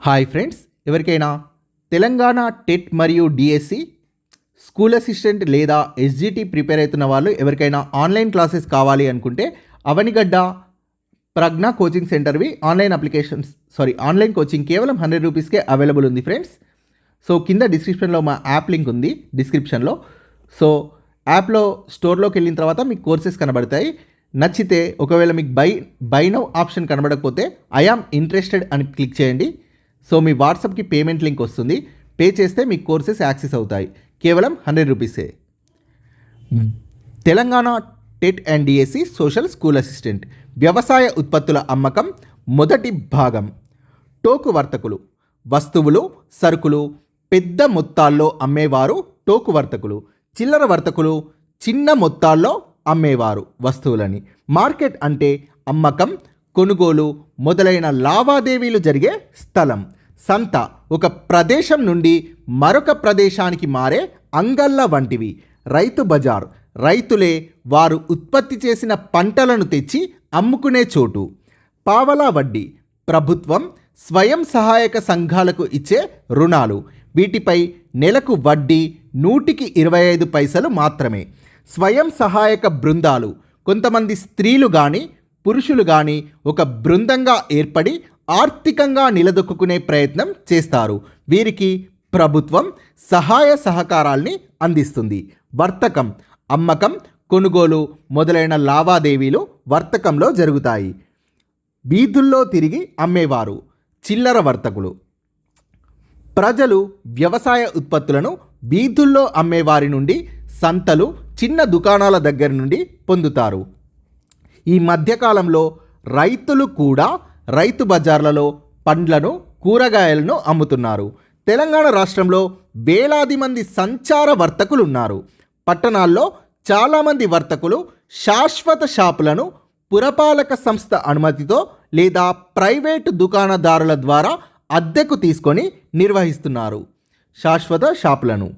Hi friends, ఎవరికైనా Telangana TET మరియు DSC school assistant లేదా ఎస్జిటి ప్రిపేర్ అవుతున్న వాళ్ళు ఎవరికైనా ఆన్లైన్ క్లాసెస్ కావాలి అనుకుంటే అవనిగడ్డ ప్రజ్ఞ కోచింగ్ సెంటర్వి ఆన్లైన్ కోచింగ్ కేవలం 100 రూపీస్కే అవైలబుల్ ఉంది ఫ్రెండ్స్. సో కింద డిస్క్రిప్షన్లో మా యాప్ లింక్ ఉంది డిస్క్రిప్షన్లో. సో యాప్లో స్టోర్లోకి వెళ్ళిన తర్వాత మీకు కోర్సెస్ కనబడతాయి. నచ్చితే ఒకవేళ మీకు బై నౌ ఆప్షన్ కనబడకపోతే ఐ యామ్ ఇంట్రెస్టెడ్ అని క్లిక్ చేయండి. సో మీ వాట్సాప్కి పేమెంట్ లింక్ వస్తుంది. పే చేస్తే మీ కోర్సెస్ యాక్సెస్ అవుతాయి. కేవలం 100 రూపీసే. Telangana TET and DSC social school assistant వ్యవసాయ ఉత్పత్తుల అమ్మకం మొదటి భాగం. టోకు వర్తకులు వస్తువులు సరుకులు పెద్ద మొత్తాల్లో అమ్మేవారు టోకు వర్తకులు. చిల్లర వర్తకులు చిన్న మొత్తాల్లో అమ్మేవారు వస్తువులని. మార్కెట్ అంటే అమ్మకం కొనుగోలు మొదలైన లావాదేవీలు జరిగే స్థలం. సంత ఒక ప్రదేశం నుండి మరొక ప్రదేశానికి మారే అంగళ్ళ వంటివి. రైతు బజార్ రైతులే వారు ఉత్పత్తి చేసిన పంటలను తెచ్చి అమ్ముకునే చోటు. పావలా వడ్డీ ప్రభుత్వం స్వయం సహాయక సంఘాలకు ఇచ్చే రుణాలు. వీటిపై నెలకు వడ్డీ 125 పైసలు మాత్రమే. స్వయం సహాయక బృందాలు కొంతమంది స్త్రీలు కానీ పురుషులు కానీ ఒక బృందంగా ఏర్పడి ఆర్థికంగా నిలదొక్కునే ప్రయత్నం చేస్తారు. వీరికి ప్రభుత్వం సహాయ సహకారాల్ని అందిస్తుంది. వర్తకం అమ్మకం కొనుగోలు మొదలైన లావాదేవీలు వర్తకంలో జరుగుతాయి. వీధుల్లో తిరిగి అమ్మేవారు చిల్లర వర్తకులు. ప్రజలు వ్యవసాయ ఉత్పత్తులను వీధుల్లో అమ్మేవారి నుండి సంతలు చిన్న దుకాణాల దగ్గర నుండి పొందుతారు. ఈ మధ్యకాలంలో రైతులు కూడా రైతు బజార్లలో పండ్లను కూరగాయలను అమ్ముతున్నారు. తెలంగాణ రాష్ట్రంలో వేలాది మంది సంచార వర్తకులు ఉన్నారు. పట్టణాల్లో చాలామంది వర్తకులు శాశ్వత షాపులను పురపాలక సంస్థ అనుమతితో లేదా ప్రైవేటు దుకాణదారుల ద్వారా అద్దెకు తీసుకొని నిర్వహిస్తున్నారు శాశ్వత షాపులను.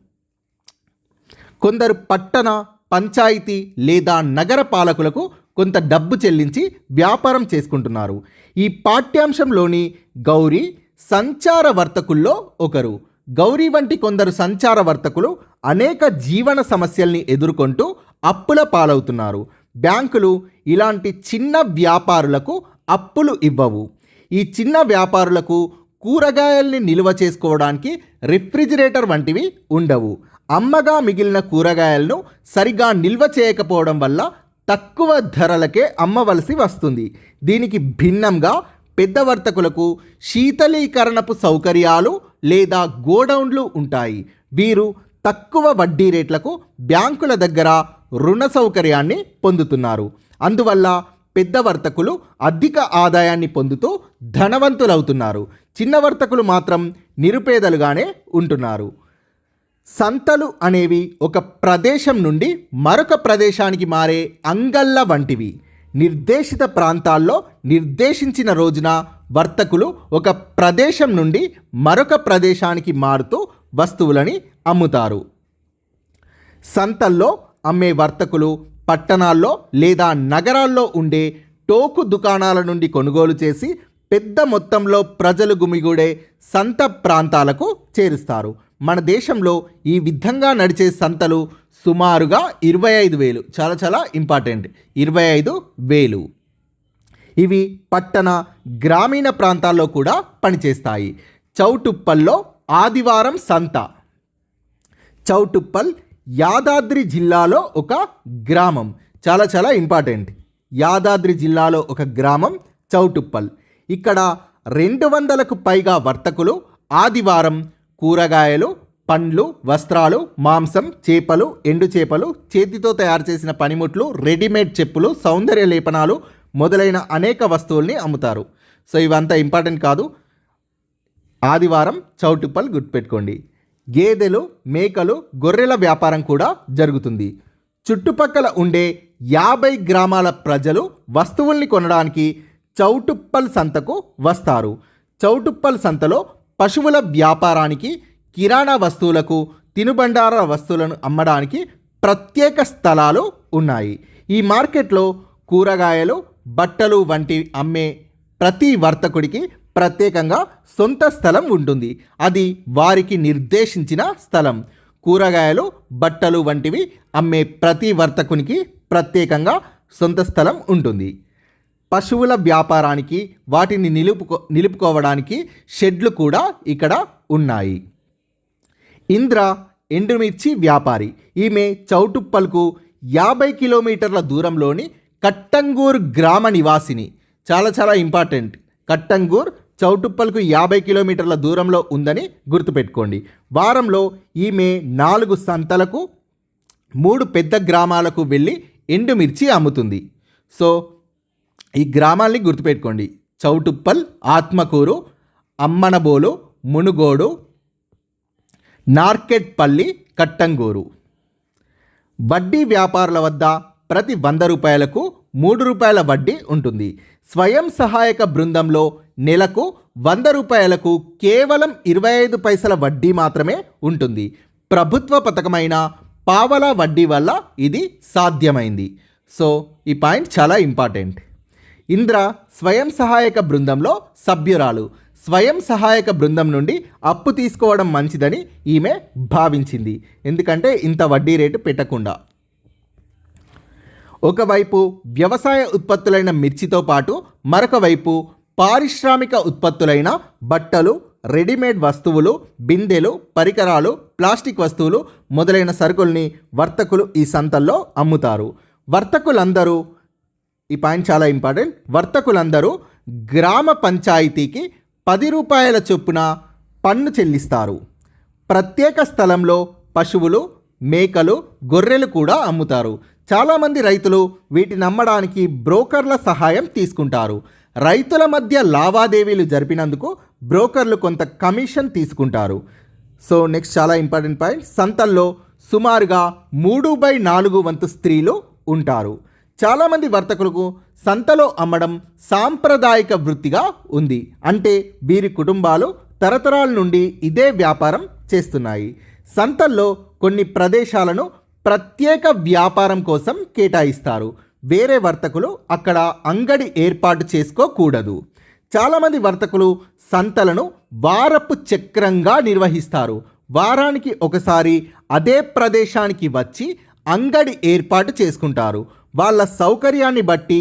కొందరు పట్టణ పంచాయతీ లేదా నగర పాలకులకు కొంత డబ్బు చెల్లించి వ్యాపారం చేసుకుంటున్నారు. ఈ పాఠ్యాంశంలోని గౌరీ సంచార వర్తకుల్లో ఒకరు. గౌరీ వంటి కొందరు సంచార వర్తకులు అనేక జీవన సమస్యల్ని ఎదుర్కొంటూ అప్పుల పాలవుతున్నారు. బ్యాంకులు ఇలాంటి చిన్న వ్యాపారులకు అప్పులు ఇవ్వవు. ఈ చిన్న వ్యాపారులకు కూరగాయల్ని నిల్వ చేసుకోవడానికి రిఫ్రిజిరేటర్ వంటివి ఉండవు. అమ్మగా మిగిలిన కూరగాయలను సరిగా నిల్వ చేయకపోవడం వల్ల తక్కువ ధరలకే అమ్మవలసి వస్తుంది. దీనికి భిన్నంగా పెద్ద వర్తకులకు శీతలీకరణపు సౌకర్యాలు లేదా గోడౌన్లు ఉంటాయి. వీరు తక్కువ వడ్డీ రేట్లకు బ్యాంకుల దగ్గర రుణ సౌకర్యాన్ని పొందుతున్నారు. అందువల్ల పెద్ద వర్తకులు అధిక ఆదాయాన్ని పొందుతూ ధనవంతులవుతున్నారు. చిన్న వర్తకులు మాత్రం నిరుపేదలుగానే ఉంటున్నారు. సంతలు అనేవి ఒక ప్రదేశం నుండి మరొక ప్రదేశానికి మారే అంగళ్ళ వంటివి. నిర్దేశిత ప్రాంతాల్లో నిర్దేశించిన రోజున వర్తకులు ఒక ప్రదేశం నుండి మరొక ప్రదేశానికి మారుతూ వస్తువులని అమ్ముతారు. సంతల్లో అమ్మే వర్తకులు పట్టణాల్లో లేదా నగరాల్లో ఉండే టోకు దుకాణాల నుండి కొనుగోలు చేసి పెద్ద మొత్తంలో ప్రజలు గుమిగూడే సంత ప్రాంతాలకు చేరుస్తారు. మన దేశంలో ఈ విధంగా నడిచే సంతలు సుమారుగా 25,000. చాలా ఇంపార్టెంట్, 25,000. ఇవి పట్టణ గ్రామీణ ప్రాంతాల్లో కూడా పనిచేస్తాయి. చౌటుప్పల్లో ఆదివారం సంత. చౌటుప్పల్ యాదాద్రి జిల్లాలో ఒక గ్రామం. చాలా ఇంపార్టెంట్. యాదాద్రి జిల్లాలో ఒక గ్రామం చౌటుప్పల్. ఇక్కడ 200కు పైగా వర్తకులు ఆదివారం కూరగాయలు పండ్లు వస్త్రాలు మాంసం చేపలు ఎండు చేపలు చేతితో తయారు చేసిన పనిముట్లు రెడీమేడ్ చెప్పులు సౌందర్య లేపనాలు మొదలైన అనేక వస్తువుల్ని అమ్ముతారు. సో ఇవంతా ఇంపార్టెంట్ కాదు. ఆదివారం చౌటుప్పల్ గుర్తుపెట్టుకోండి. గేదెలు మేకలు గొర్రెల వ్యాపారం కూడా జరుగుతుంది. చుట్టుపక్కల ఉండే 50 గ్రామాల ప్రజలు వస్తువుల్ని కొనడానికి చౌటుప్పల్ సంతకు వస్తారు. చౌటుప్పల్ సంతలో పశువుల వ్యాపారానికి కిరాణా వస్తువులకు తినుబండార వస్తువులను అమ్మడానికి ప్రత్యేక స్థలాలు ఉన్నాయి. ఈ మార్కెట్లో కూరగాయలు బట్టలు వంటి అమ్మే ప్రతి వర్తకుడికి ప్రత్యేకంగా సొంత స్థలం ఉంటుంది. అది వారికి నిర్దేశించిన స్థలం. కూరగాయలు, బట్టలు వంటివి అమ్మే ప్రతి వర్తకునికి ప్రత్యేకంగా సొంత స్థలం ఉంటుంది. పశువుల వ్యాపారానికి, వాటిని నిలుపుకోవడానికి షెడ్లు కూడా ఇక్కడ ఉన్నాయి. ఇంద్ర ఎండుమిర్చి వ్యాపారి. ఈమె చౌటుప్పల్కు 50 కిలోమీటర్ల దూరంలోని కట్టంగూర్ గ్రామ నివాసిని. చాలా చాలా ఇంపార్టెంట్. కట్టంగూర్ చౌటుప్పల్కు 50 కిలోమీటర్ల దూరంలో ఉందని గుర్తుపెట్టుకోండి. వారంలో ఈమె 4 సంతలకు, 3 పెద్ద గ్రామాలకు వెళ్ళి ఎండుమిర్చి అమ్ముతుంది. సో ఈ గ్రామాల్ని గుర్తుపెట్టుకోండి: చౌటుప్పల్, ఆత్మకూరు, అమ్మనబోలు, మునుగోడు, నార్కెట్పల్లి, కట్టంగూరు. వడ్డీ వ్యాపారుల వద్ద ప్రతి 100 రూపాయలకు 3 రూపాయల వడ్డీ ఉంటుంది. స్వయం సహాయక బృందంలో నెలకు 100 రూపాయలకు కేవలం 25 పైసల వడ్డీ మాత్రమే ఉంటుంది. ప్రభుత్వ పథకమైన పావలా వడ్డీ వల్ల ఇది సాధ్యమైంది. సో ఈ పాయింట్ చాలా ఇంపార్టెంట్. ఇంద్ర స్వయం సహాయక బృందంలో సభ్యురాలు. స్వయం సహాయక బృందం నుండి అప్పు తీసుకోవడం మంచిదని ఈమె భావించింది, ఎందుకంటే ఇంత వడ్డీ రేటు పెట్టకుండా. ఒకవైపు వ్యవసాయ ఉత్పత్తులైన మిర్చితో పాటు మరొక వైపు పారిశ్రామిక ఉత్పత్తులైన బట్టలు, రెడీమేడ్ వస్తువులు, బిందెలు, పరికరాలు, ప్లాస్టిక్ వస్తువులు మొదలైన సరుకుల్ని వర్తకులు ఈ సంతల్లో అమ్ముతారు. వర్తకులందరూ, ఈ పాయింట్ చాలా ఇంపార్టెంట్, వర్తకులందరూ గ్రామ పంచాయతీకి 10 రూపాయల చొప్పున పన్ను చెల్లిస్తారు. ప్రత్యేక స్థలంలో పశువులు, మేకలు, గొర్రెలు కూడా అమ్ముతారు. చాలామంది రైతులు వీటిని అమ్మడానికి బ్రోకర్ల సహాయం తీసుకుంటారు. రైతుల మధ్య లావాదేవీలు జరిపినందుకు బ్రోకర్లు కొంత కమిషన్ తీసుకుంటారు. సో నెక్స్ట్ చాలా ఇంపార్టెంట్ పాయింట్, సంతల్లో సుమారుగా 3/4 వంతు స్త్రీలు ఉంటారు. చాలామంది వర్తకులకు సంతలో అమ్మడం సాంప్రదాయిక వృత్తిగా ఉంది. అంటే వీరి కుటుంబాలు తరతరాల నుండి ఇదే వ్యాపారం చేస్తున్నాయి. సంతల్లో కొన్ని ప్రదేశాలను ప్రత్యేక వ్యాపారం కోసం కేటాయిస్తారు. వేరే వర్తకులు అక్కడ అంగడి ఏర్పాటు చేసుకోకూడదు. చాలామంది వర్తకులు సంతలను వారపు చక్రంగా నిర్వహిస్తారు. వారానికి ఒకసారి అదే ప్రదేశానికి వచ్చి అంగడి ఏర్పాటు చేసుకుంటారు. వాళ్ళ సౌకర్యాన్ని బట్టి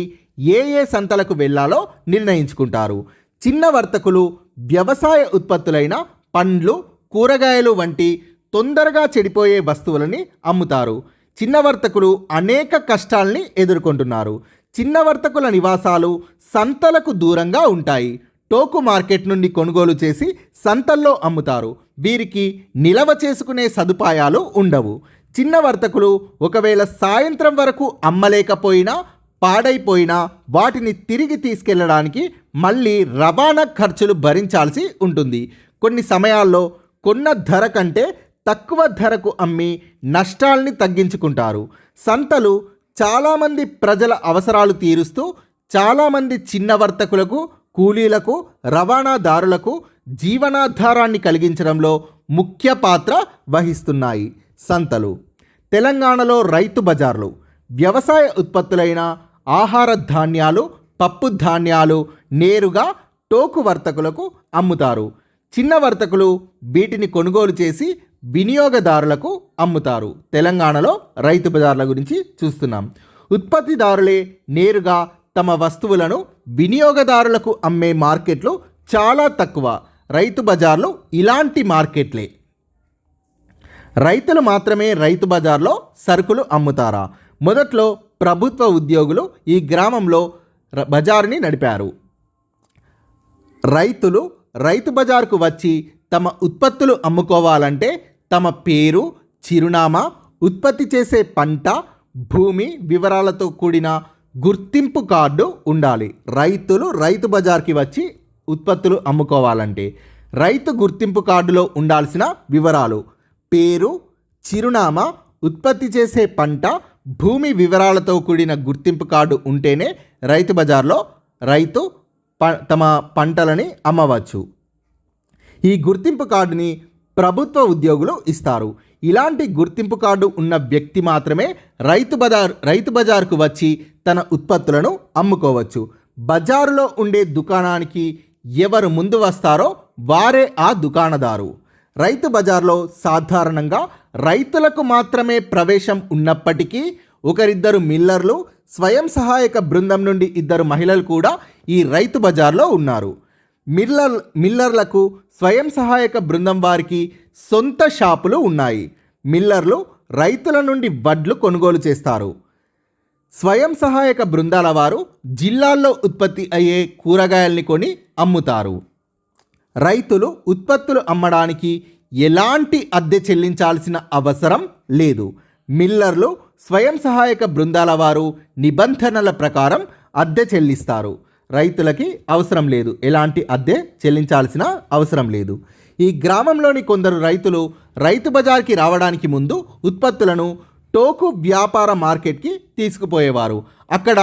ఏ సంతలకు వెళ్ళాలో నిర్ణయించుకుంటారు. చిన్న వర్తకులు వ్యవసాయ ఉత్పత్తులైన పండ్లు, కూరగాయలు వంటి తొందరగా చెడిపోయే వస్తువులని అమ్ముతారు. చిన్న వర్తకులు అనేక కష్టాల్ని ఎదుర్కొంటున్నారు. చిన్న వర్తకుల నివాసాలు సంతలకు దూరంగా ఉంటాయి. టోకు మార్కెట్ నుండి కొనుగోలు చేసి సంతల్లో అమ్ముతారు. వీరికి నిలవ చేసుకునే సదుపాయాలు ఉండవు. చిన్న వర్తకులు ఒకవేళ సాయంత్రం వరకు అమ్మలేకపోయినా, పాడైపోయినా వాటిని తిరిగి తీసుకెళ్ళడానికి మళ్ళీ రవాణా ఖర్చులు భరించాల్సి ఉంటుంది. కొన్ని సమయాల్లో కొన్న ధర కంటే తక్కువ ధరకు అమ్మి నష్టాల్ని తగ్గించుకుంటారు. సంతలు చాలామంది ప్రజల అవసరాలు తీరుస్తూ చాలామంది చిన్న వర్తకులకు, కూలీలకు, రవాణాదారులకు జీవనాధారాన్ని కలిగించడంలో ముఖ్య పాత్ర వహిస్తున్నాయి సంతలు. తెలంగాణలో రైతు బజార్లు వ్యవసాయ ఉత్పత్తులైన ఆహార ధాన్యాలు, పప్పు ధాన్యాలు నేరుగా టోకు వర్తకులకు అమ్ముతారు. చిన్న వర్తకులు వీటిని కొనుగోలు చేసి వినియోగదారులకు అమ్ముతారు. తెలంగాణలో రైతు బజార్ల గురించి చూస్తున్నాం. ఉత్పత్తిదారులే నేరుగా తమ వస్తువులను వినియోగదారులకు అమ్మే మార్కెట్లు చాలా తక్కువ. రైతు బజార్లు ఇలాంటి మార్కెట్లే. రైతులు మాత్రమే రైతు బజార్లో సరుకులు అమ్ముతారా? మొదట్లో ప్రభుత్వ ఉద్యోగులు ఈ గ్రామంలో బజారుని నడిపారు. రైతులు రైతు బజార్కు వచ్చి తమ ఉత్పత్తులు అమ్ముకోవాలంటే తమ పేరు, చిరునామా, ఉత్పత్తి చేసే పంట, భూమి వివరాలతో కూడిన గుర్తింపు కార్డు ఉండాలి. రైతులు రైతు బజార్కి వచ్చి ఉత్పత్తులు అమ్ముకోవాలంటే రైతు గుర్తింపు కార్డులో ఉండాల్సిన వివరాలు: పేరు, చిరునామా, ఉత్పత్తి చేసే పంట, భూమి వివరాలతో కూడిన గుర్తింపు కార్డు ఉంటేనే రైతు బజార్లో రైతు తమ పంటలని అమ్మవచ్చు. ఈ గుర్తింపు కార్డుని ప్రభుత్వ ఉద్యోగులు ఇస్తారు. ఇలాంటి గుర్తింపు కార్డు ఉన్న వ్యక్తి మాత్రమే రైతు బజార్కు వచ్చి తన ఉత్పత్తులను అమ్ముకోవచ్చు. బజారులో ఉండే దుకాణానికి ఎవరు ముందు వస్తారో వారే ఆ దుకాణదారు. రైతు బజార్లో సాధారణంగా రైతులకు మాత్రమే ప్రవేశం ఉన్నప్పటికీ ఒకరిద్దరు మిల్లర్లు, స్వయం సహాయక బృందం నుండి 2 మహిళలు కూడా ఈ రైతు బజార్లో ఉన్నారు. మిల్లర్లకు స్వయం సహాయక బృందం వారికి సొంత షాపులు ఉన్నాయి. మిల్లర్లు రైతుల నుండి వడ్లు కొనుగోలు చేస్తారు. స్వయం సహాయక బృందాల వారు జిల్లాల్లో ఉత్పత్తి అయ్యే కూరగాయల్ని కొని అమ్ముతారు. రైతులు ఉత్పత్తులు అమ్మడానికి ఎలాంటి అద్దె చెల్లించాల్సిన అవసరం లేదు. మిల్లర్లు, స్వయం సహాయక బృందాల వారు నిబంధనల ప్రకారం అద్దె చెల్లిస్తారు. రైతులకి అవసరం లేదు, ఎలాంటి అద్దె చెల్లించాల్సిన అవసరం లేదు. ఈ గ్రామంలోని కొందరు రైతులు రైతు బజార్కి రావడానికి ముందు ఉత్పత్తులను టోకు వ్యాపార మార్కెట్కి తీసుకుపోయేవారు. అక్కడ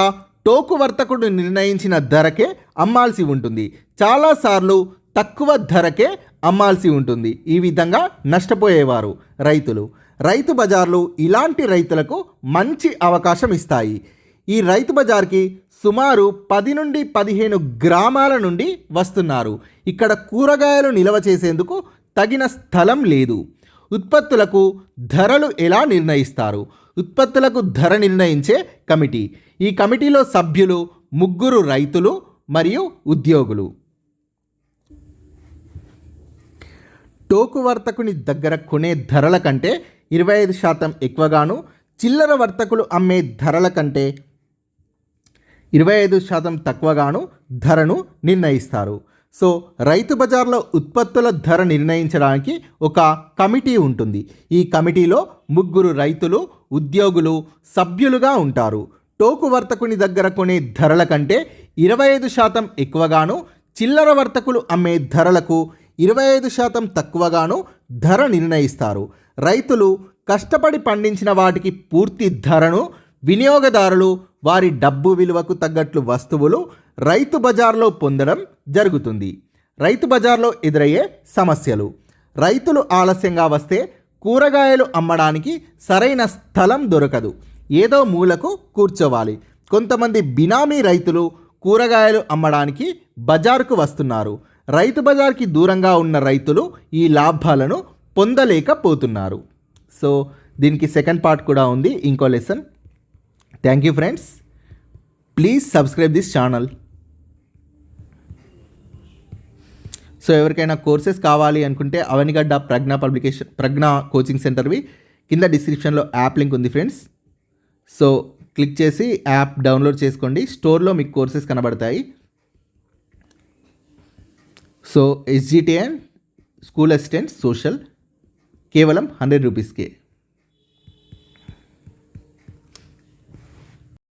టోకు వర్తకుడు నిర్ణయించిన ధరకే అమ్మాల్సి ఉంటుంది. చాలాసార్లు తక్కువ ధరకే అమ్మాల్సి ఉంటుంది. ఈ విధంగా నష్టపోయేవారు రైతులు. రైతు బజార్లు ఇలాంటి రైతులకు మంచి అవకాశం ఇస్తాయి. ఈ రైతు బజార్కి సుమారు 10 నుండి 15 గ్రామాల నుండి వస్తున్నారు. ఇక్కడ కూరగాయలు నిల్వ చేసేందుకు తగిన స్థలం లేదు. ఉత్పత్తులకు ధరలు ఎలా నిర్ణయిస్తారు? ఉత్పత్తులకు ధర నిర్ణయించే కమిటీ. ఈ కమిటీలో సభ్యులు 3 రైతులు మరియు ఉద్యోగులు. టోకు వర్తకుని దగ్గర కొనే ధరల కంటే 25% ఎక్కువగాను, చిల్లర వర్తకులు అమ్మే ధరల కంటే 25% తక్కువగాను ధరను నిర్ణయిస్తారు. సో రైతు బజార్లో ఉత్పత్తుల ధర నిర్ణయించడానికి ఒక కమిటీ ఉంటుంది. ఈ కమిటీలో 3 రైతులు, ఉద్యోగులు సభ్యులుగా ఉంటారు. టోకు వర్తకుని దగ్గర కొనే ధరల కంటే 25% ఎక్కువగాను, చిల్లర వర్తకులు అమ్మే ధరలకు 25% తక్కువగాను ధర నిర్ణయిస్తారు. రైతులు కష్టపడి పండించిన వాటికి పూర్తి ధరను, వినియోగదారులు వారి డబ్బు విలువకు తగ్గట్లు వస్తువులు రైతు బజార్లో పొందడం జరుగుతుంది. రైతు బజార్లో ఎదురయ్యే సమస్యలు. రైతులు ఆలస్యంగా వస్తే కూరగాయలు అమ్మడానికి సరైన స్థలం దొరకదు. ఏదో మూలకు కూర్చోవాలి. కొంతమంది బినామీ రైతులు కూరగాయలు అమ్మడానికి బజారుకు వస్తున్నారు. రైతు బజార్కి దూరంగా ఉన్న రైతులు ఈ లాభాలను పొందలేకపోతున్నారు. సో దీనికి సెకండ్ పార్ట్ కూడా ఉంది, ఇంకో lesson. Thank you friends. Please subscribe this channel. So ఎవరికైనా కోర్సెస్ కావాలి అనుకుంటే అవనిగడ్డ ప్రజ్ఞ కోచింగ్ సెంటర్వి కింద డిస్క్రిప్షన్లో యాప్ లింక్ ఉంది ఫ్రెండ్స్. సో క్లిక్ చేసి యాప్ డౌన్లోడ్ చేసుకోండి. స్టోర్లో మీకు కోర్సెస్ కనబడతాయి. So SGTN school assistant social కేవలం 100 రూపీస్కే.